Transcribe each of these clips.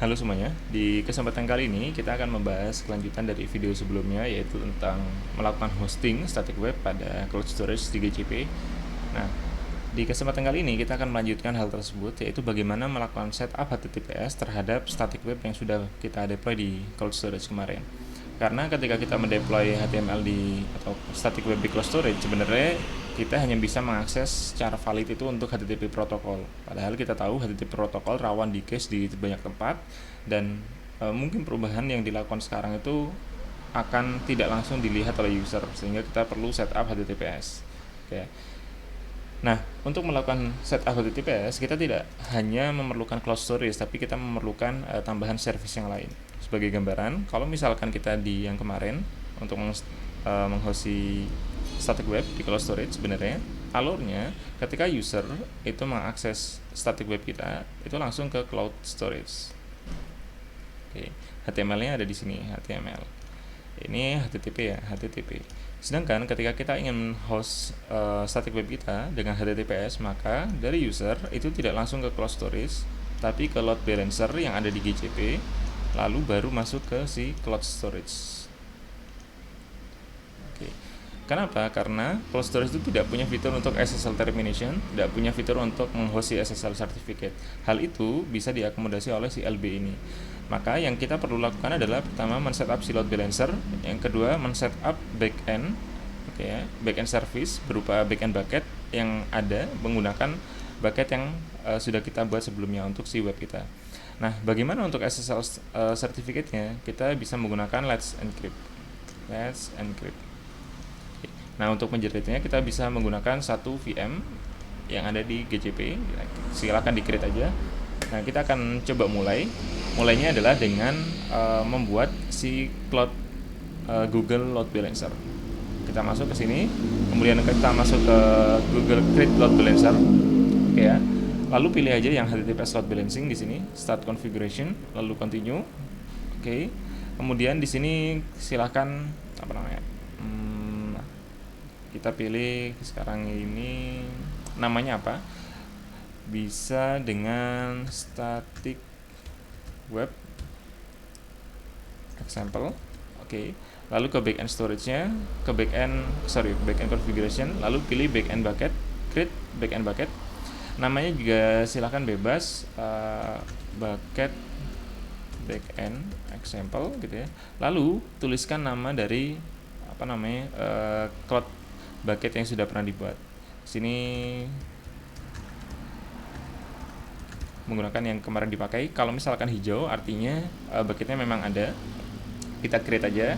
Halo semuanya, di kesempatan kali ini kita akan membahas kelanjutan dari video sebelumnya, yaitu tentang melakukan hosting static web pada cloud storage di GCP. Nah, di kesempatan kali ini kita akan melanjutkan hal tersebut, yaitu bagaimana melakukan setup HTTPS terhadap static web yang sudah kita deploy di cloud storage kemarin. Karena ketika kita mendeploy HTML atau static web di cloud storage, sebenarnya kita hanya bisa mengakses secara valid itu untuk HTTP protokol. Padahal kita tahu HTTP protokol rawan di cache di banyak tempat, dan mungkin perubahan yang dilakukan sekarang itu akan tidak langsung dilihat oleh user, sehingga kita perlu setup HTTPS. Oke. Nah, untuk melakukan setup HTTPS, kita tidak hanya memerlukan cloud storage, tapi kita memerlukan tambahan service yang lain. Sebagai gambaran, kalau misalkan kita di yang kemarin untuk menghosti static web di cloud storage, sebenarnya alurnya ketika user itu mengakses static web kita, itu langsung ke cloud storage. Oke, HTML-nya ada di sini, HTML. Ini HTTP ya, HTTP. Sedangkan ketika kita ingin host static web kita dengan HTTPS, maka dari user itu tidak langsung ke cloud storage, tapi ke load balancer yang ada di GCP, lalu baru masuk ke si cloud storage. Oke. Kenapa? Karena cloud storage itu tidak punya fitur untuk SSL termination, tidak punya fitur untuk menghost SSL certificate. Hal itu bisa diakomodasi oleh si LB ini. Maka yang kita perlu lakukan adalah pertama men-setup si load balancer, yang kedua men-setup backend, oke ya, backend service berupa backend bucket yang ada menggunakan bucket yang sudah kita buat sebelumnya untuk si web kita. Nah, bagaimana untuk SSL certificate-nya? Kita bisa menggunakan Let's Encrypt. Nah, untuk menjeritnya kita bisa menggunakan satu VM yang ada di GCP. Silakan di-create aja. Nah, kita akan coba mulainya adalah dengan membuat si cloud Google Load Balancer. Kita masuk ke sini, kemudian kita masuk ke Google Create Load Balancer. Oke ya. Lalu pilih aja yang HTTPS Load Balancing di sini, Start Configuration, lalu Continue. Oke. Kemudian di sini silakan kita pilih sekarang ini namanya apa? Bisa dengan static web example. Oke. Lalu ke backend storage-nya, ke backend configuration, lalu pilih backend bucket, create backend bucket. Namanya juga silahkan bebas, bucket backend example gitu ya. Lalu tuliskan nama dari cloud bucket yang sudah pernah dibuat. Sini menggunakan yang kemarin dipakai. Kalau misalkan hijau artinya bucketnya memang ada. Kita create aja.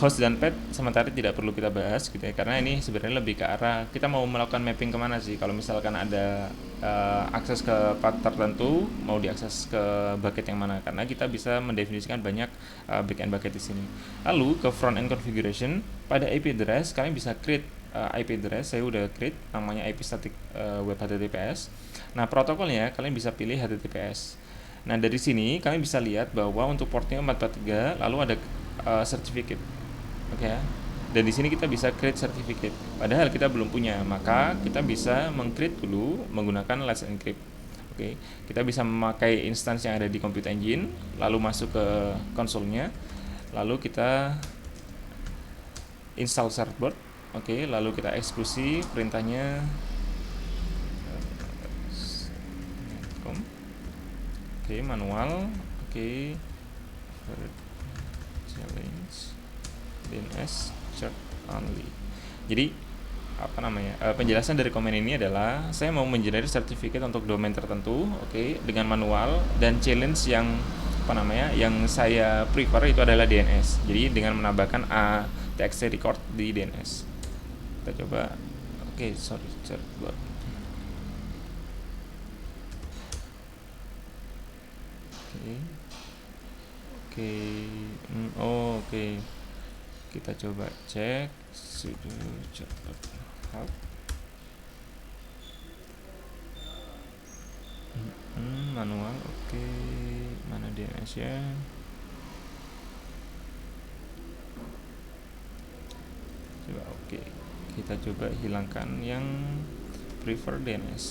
Host dan path sementara tidak perlu kita bahas gitu ya, karena ini sebenarnya lebih ke arah kita mau melakukan mapping kemana sih. Kalau misalkan ada akses ke path tertentu, mau diakses ke bucket yang mana, karena kita bisa mendefinisikan banyak backend bucket di sini. Lalu ke front end configuration, pada IP address kalian bisa create IP address. Saya udah create namanya IP static web HTTPS. Nah, protokolnya kalian bisa pilih HTTPS. Nah, dari sini kalian bisa lihat bahwa untuk portnya 443, lalu ada certificate. Oke ya. Dan di sini kita bisa create certificate. Padahal kita belum punya, maka kita bisa meng-create dulu menggunakan Let's Encrypt. Oke. Kita bisa memakai instance yang ada di Compute Engine, lalu masuk ke konsolnya, lalu kita install certbot. Oke, lalu kita eksekusi perintahnya. Oke, manual. Oke. Challenge DNS cert only. Jadi penjelasan dari komen ini adalah saya mau mengenerate sertifikat untuk domain tertentu, oke, dengan manual, dan challenge yang yang saya prefer itu adalah DNS. Jadi dengan menambahkan txt record di DNS. Kita coba. Oke, certbot. Oke. Kita coba cek sudo certbot help. Manual. Oke. Mana DNS ya? Coba. Oke. Kita coba hilangkan yang prefer DNS.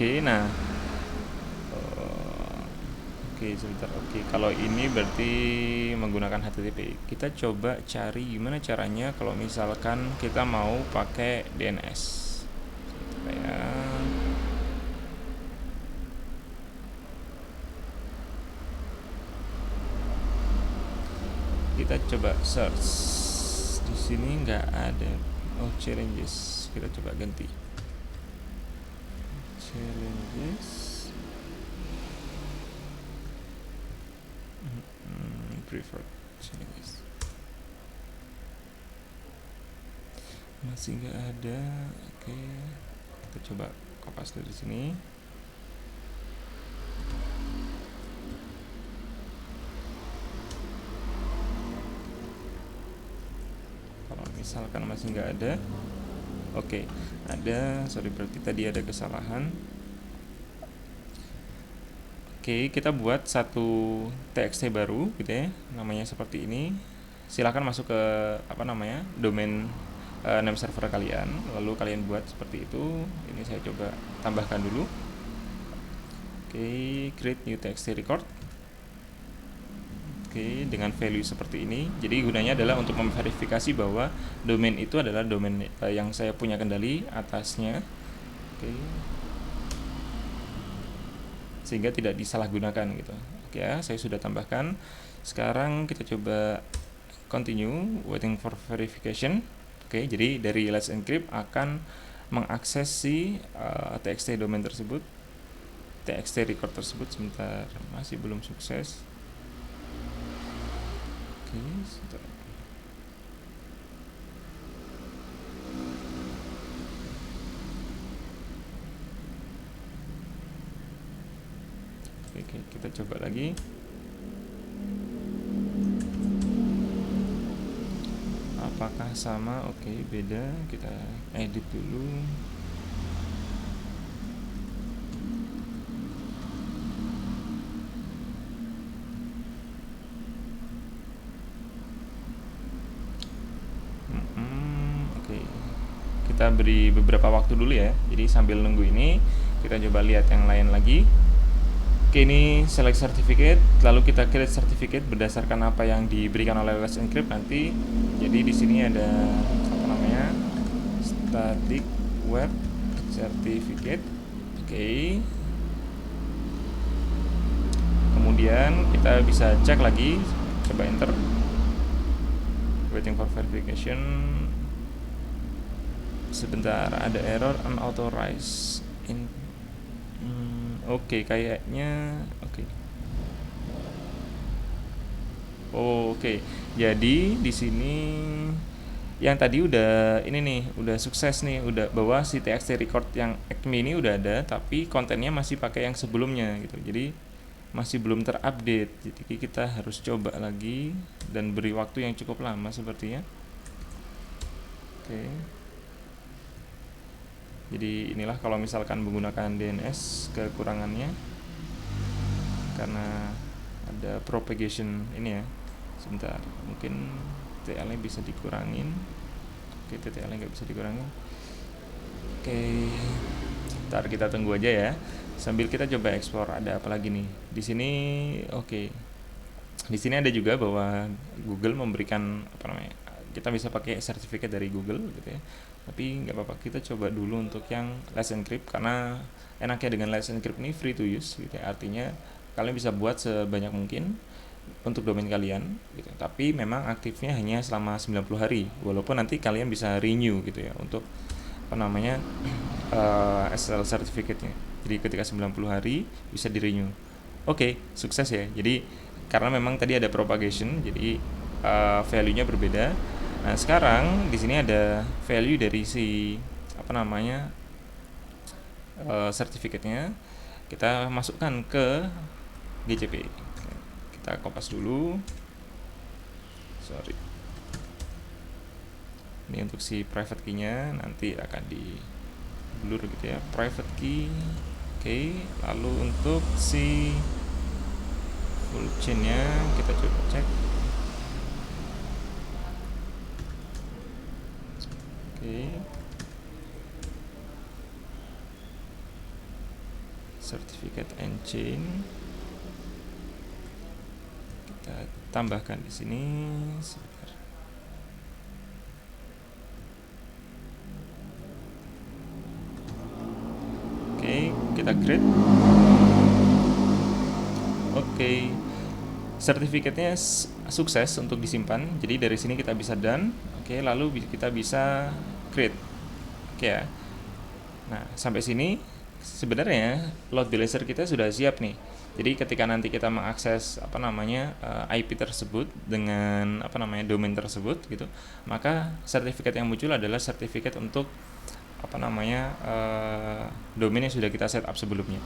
Oke, nah, eh, oke sebentar. Oke, kalau ini berarti menggunakan HTTP. Kita coba cari gimana caranya kalau misalkan kita mau pakai DNS. Kayak kita coba search. Di sini nggak ada. Oh, challenges. Kita coba ganti. Challenges. Preferred challenges. Masih nggak ada. Oke, kita coba kopas dari sini. Kalau misalkan masih nggak ada, oke, ada. Sorry, berarti tadi ada kesalahan. Oke, kita buat satu TXT baru gitu ya, namanya seperti ini. Silahkan masuk ke apa namanya domain name server kalian, lalu kalian buat seperti itu. Ini saya coba tambahkan dulu. Oke, create new TXT record. Oke, dengan value seperti ini. Jadi gunanya adalah untuk memverifikasi bahwa domain itu adalah domain yang saya punya kendali atasnya. Oke, sehingga tidak disalahgunakan gitu. Oke ya, saya sudah tambahkan. Sekarang kita coba continue waiting for verification. Oke, jadi dari Let's Encrypt akan mengakses si TXT domain tersebut, TXT record tersebut. Sebentar, masih belum sukses. Oke, sebentar. Oke, kita coba lagi. Apakah sama? Oke, beda. Kita edit dulu. Oke, kita beri beberapa waktu dulu ya. Jadi sambil nunggu ini, kita coba lihat yang lain lagi. Oke, ini select certificate, lalu kita create certificate berdasarkan apa yang diberikan oleh Let's Encrypt nanti. Jadi di sini ada apa namanya, static web certificate. Oke. Kemudian kita bisa cek lagi, coba enter. Waiting for verification. Sebentar, ada error unauthorized in. Oke, kayaknya oke. Oke. Jadi di sini yang tadi udah ini nih, udah sukses nih, udah bawa si TXT record yang Acme ini udah ada, tapi kontennya masih pakai yang sebelumnya gitu. Jadi masih belum terupdate. Jadi kita harus coba lagi dan beri waktu yang cukup lama sepertinya. Oke. Jadi inilah kalau misalkan menggunakan DNS kekurangannya, karena ada propagation ini ya. Sebentar, mungkin TTL nya bisa dikurangin. Oke, TTL nya nggak bisa dikurangin. Oke, ntar kita tunggu aja ya. Sambil kita coba explore ada apa lagi nih di sini. Oke, di sini ada juga bahwa Google memberikan apa namanya, kita bisa pakai sertifikat dari Google gitu ya. Tapi nggak apa-apa, kita coba dulu untuk yang Let's Encrypt, karena enaknya dengan Let's Encrypt ini free to use gitu ya. Artinya kalian bisa buat sebanyak mungkin untuk domain kalian gitu. Tapi memang aktifnya hanya selama 90 hari. Walaupun nanti kalian bisa renew gitu ya untuk apa namanya SSL certificate-nya. Jadi ketika 90 hari bisa di renew. Oke, sukses ya. Jadi karena memang tadi ada propagation, jadi value-nya berbeda. Nah, sekarang di sini ada value dari si apa namanya sertifikatnya. Kita masukkan ke GCP. Kita kopas dulu. Sorry. Ini untuk si private key-nya nanti akan di blur gitu ya. Private key. Oke, lalu untuk si full chain-nya kita coba cek. Oke. certificate and chain. Kita tambahkan di sini sebentar. Oke, kita create. Oke, sertifikatnya sukses untuk disimpan. Jadi dari sini kita bisa done. Oke, lalu kita bisa create. Oke ya. Nah, sampai sini sebenarnya load balancer kita sudah siap nih. Jadi ketika nanti kita mengakses IP tersebut dengan domain tersebut gitu, maka sertifikat yang muncul adalah sertifikat untuk domain yang sudah kita setup sebelumnya.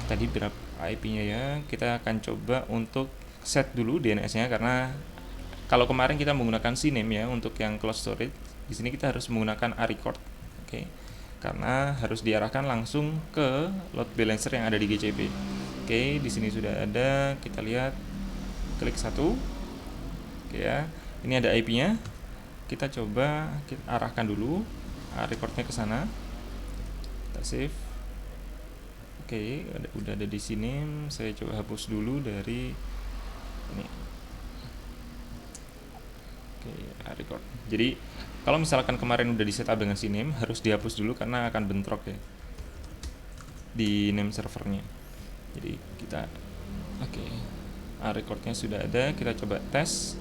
Tadi berapa IP-nya ya? Kita akan coba untuk set dulu DNS-nya, karena kalau kemarin kita menggunakan CNAME ya untuk yang cloud storage, di sini kita harus menggunakan arecord. Oke. Karena harus diarahkan langsung ke load balancer yang ada di GCP. Oke, di sini sudah ada, kita lihat, klik satu. Oke ya. Ini ada IP-nya. Kita coba arahkan dulu recordnya ke sana. Kita save. Oke, udah ada di sini. Saya coba hapus dulu dari ini. Oke, record. Jadi kalau misalkan kemarin udah di setup dengan CNAME, harus dihapus dulu karena akan bentrok ya di name servernya. Jadi kita recordnya sudah ada. Kita coba tes.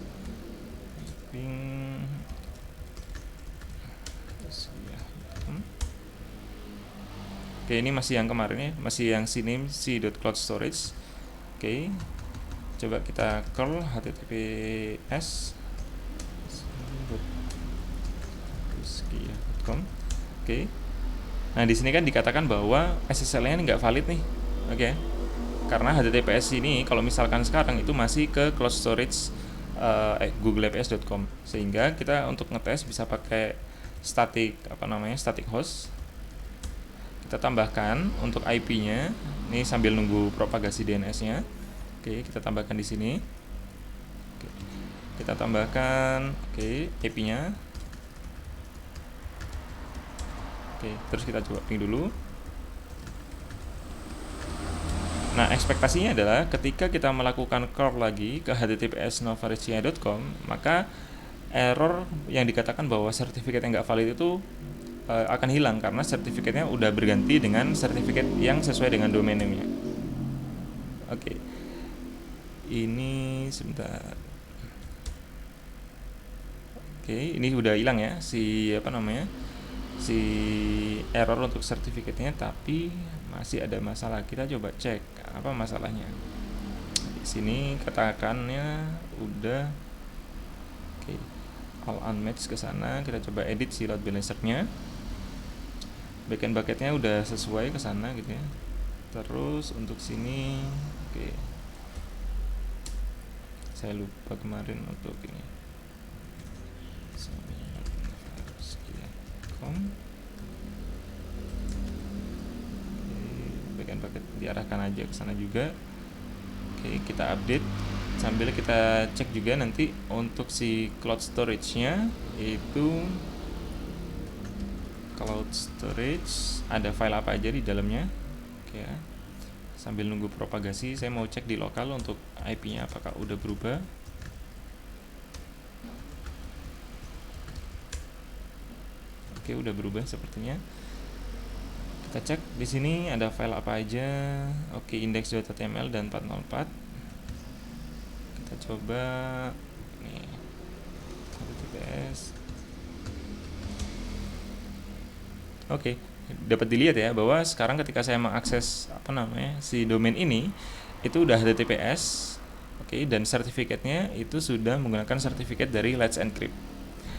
Oke, ini masih yang kemarin ya, masih yang CNAME c.cloudstorage. Oke, coba kita curl https .com. Oke, nah di sini kan dikatakan bahwa SSL-nya nggak valid nih. Oke, karena HTTPS ini kalau misalkan sekarang itu masih ke cloud storage googleaps.com, sehingga kita untuk ngetes bisa pakai static host. Kita tambahkan untuk IP-nya. Ini sambil nunggu propagasi DNS-nya. Oke, kita tambahkan di sini. Oke, kita tambahkan IP-nya. Oke, terus kita coba ping dulu. Nah, ekspektasinya adalah ketika kita melakukan curl lagi ke https://novarecia.com, maka error yang dikatakan bahwa sertifikat yang nggak valid itu akan hilang karena sertifikatnya udah berganti dengan sertifikat yang sesuai dengan domain name-nya. Oke. Ini sebentar. Oke, ini udah hilang ya si error untuk sertifikatnya, tapi masih ada masalah. Kita coba cek apa masalahnya. Di sini katakannya udah all unmatched ke sana. Kita coba edit si load balancer-nya. Backend bucketnya udah sesuai ke sana gitu ya. Terus untuk sini saya lupa kemarin untuk ini backend bucket diarahkan aja ke sana juga. Oke, kita update sambil kita cek juga nanti untuk si cloud storage-nya, itu cloud storage ada file apa aja di dalamnya. Oke ya. Sambil nunggu propagasi, saya mau cek di lokal untuk IP-nya apakah udah berubah. Oke, udah berubah sepertinya. Kita cek di sini ada file apa aja. Oke, index.html dan 404. Kita coba nih HTTPS. Oke, dapat dilihat ya bahwa sekarang ketika saya mengakses si domain ini itu udah HTTPS. Oke, dan sertifikatnya itu sudah menggunakan sertifikat dari Let's Encrypt.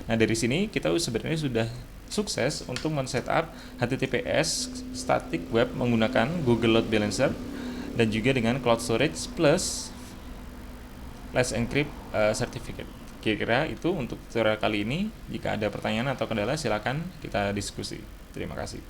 Nah, dari sini kita sebenarnya sudah sukses untuk men-setup HTTPS static web menggunakan Google Load Balancer dan juga dengan cloud storage plus Let's Encrypt certificate. Kira-kira itu untuk tutorial kali ini. Jika ada pertanyaan atau kendala, silakan kita diskusi. Terima kasih.